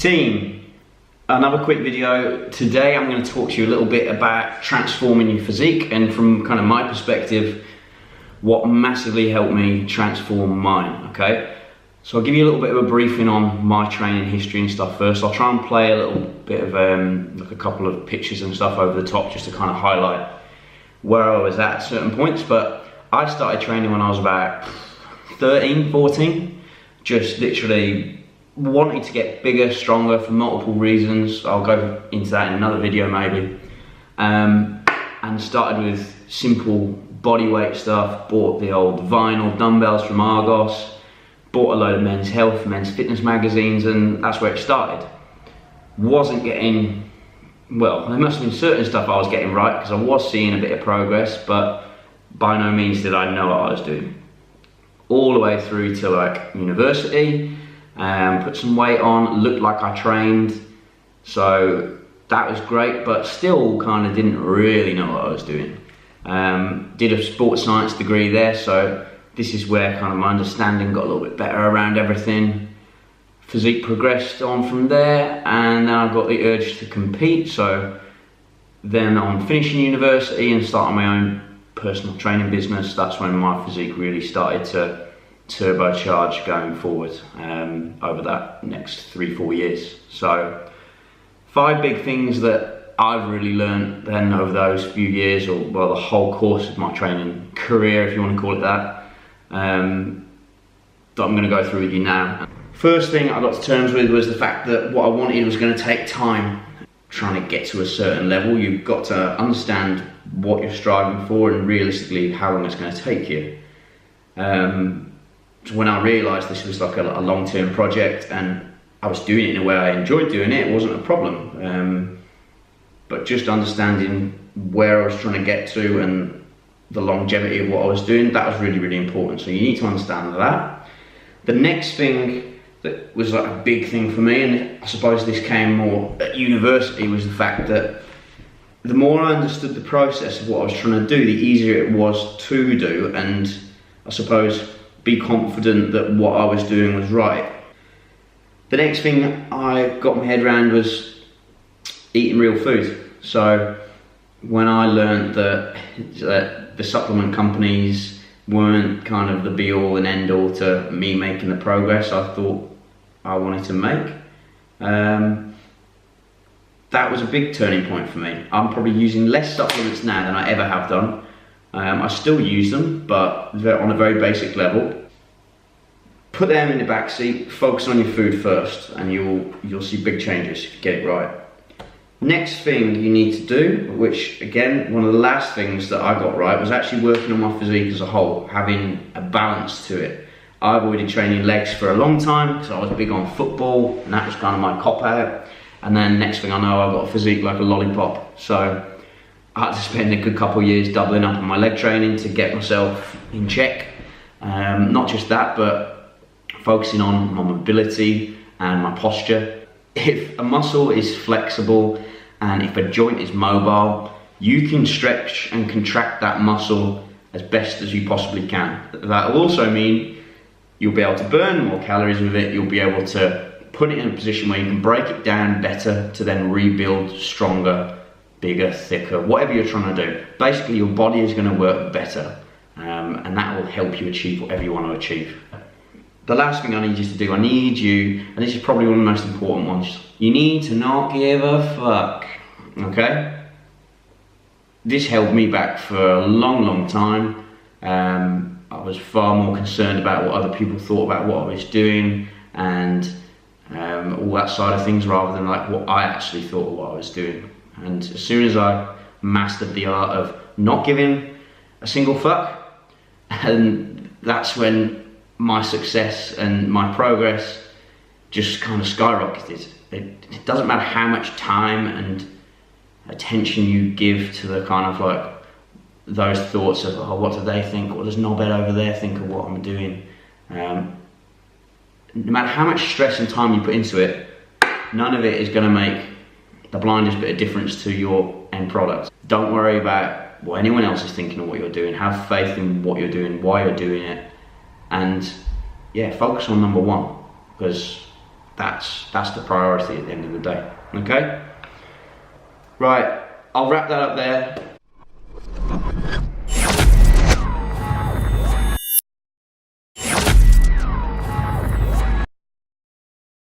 Team, another quick video. Today I'm going to talk to you a little bit about transforming your physique, and from kind of my perspective, what massively helped me transform mine, okay? So I'll give you a little bit of a briefing on my training history and stuff first. I'll try and play a little bit of like a couple of pictures and stuff over the top just to kind of highlight where I was at certain points. But I started training when I was about 13, 14, just literally wanting to get bigger, stronger for multiple reasons. I'll go into that in another video maybe. And started with simple bodyweight stuff, bought the old vinyl dumbbells from Argos, bought a load of men's health, men's fitness magazines, and that's where it started. Wasn't getting, well, there must have been certain stuff I was getting right because I was seeing a bit of progress, but by no means did I know what I was doing. All the way through to like university, put some weight on, looked like I trained, so that was great, but still kind of didn't really know what I was doing. Did a sports science degree there, so this is where kind of my understanding got a little bit better around everything. Physique progressed on from there, and then I got the urge to compete. So then on finishing university and starting my own personal training business, that's when my physique really started to turbocharge going forward over that next 3-4 years. So 5 big things that I've really learned then over those few years, or well, the whole course of my training career, if you want to call it that, that I'm going to go through with you now. First thing I got to terms with was the fact that what I wanted was going to take time. Trying to get to a certain level, you've got to understand what you're striving for and realistically how long it's going to take you. So when I realised this was like a long-term project and I was doing it in a way I enjoyed doing it, it wasn't a problem. But just understanding where I was trying to get to and the longevity of what I was doing, that was really, really important. So you need to understand that. The next thing that was like a big thing for me, and I suppose this came more at university, was the fact that the more I understood the process of what I was trying to do, the easier it was to do, and I suppose be confident that what I was doing was right. The next thing I got my head around was eating real food. So when I learned that the supplement companies weren't kind of the be all and end all to me making the progress I thought I wanted to make, that was a big turning point for me. I'm probably using less supplements now than I ever have done. I still use them, but on a very basic level. Put them in the back seat, focus on your food first, and you'll see big changes if you get it right. Next thing you need to do, which again, one of the last things that I got right, was actually working on my physique as a whole, having a balance to it. I avoided training legs for a long time because I was big on football and that was kind of my cop out. And then next thing I know, I got a physique like a lollipop. So I had to spend a good couple of years doubling up on my leg training to get myself in check. Not just that, but focusing on my mobility and my posture. If a muscle is flexible and if a joint is mobile, you can stretch and contract that muscle as best as you possibly can. That will also mean you'll be able to burn more calories with it, you'll be able to put it in a position where you can break it down better to then rebuild stronger, bigger, thicker, whatever you're trying to do. Basically your body is going to work better, and that will help you achieve whatever you want to achieve. The last thing I need you to do, I need you, and this is probably one of the most important ones, you need to not give a fuck, okay? This held me back for a long, long time. I was far more concerned about what other people thought about what I was doing and all that side of things rather than like what I actually thought of what I was doing. And as soon as I mastered the art of not giving a single fuck, and that's when my success and my progress just kind of skyrocketed. It doesn't matter how much time and attention you give to the kind of like those thoughts of, oh, what do they think? What does Knobhead over there think of what I'm doing? No matter how much stress and time you put into it, none of it is going to make the blindest bit of difference to your end product. Don't worry about what anyone else is thinking of what you're doing. Have faith in what you're doing, why you're doing it, and yeah, focus on number one, because That's the priority at the end of the day. Okay? Right, I'll wrap that up there.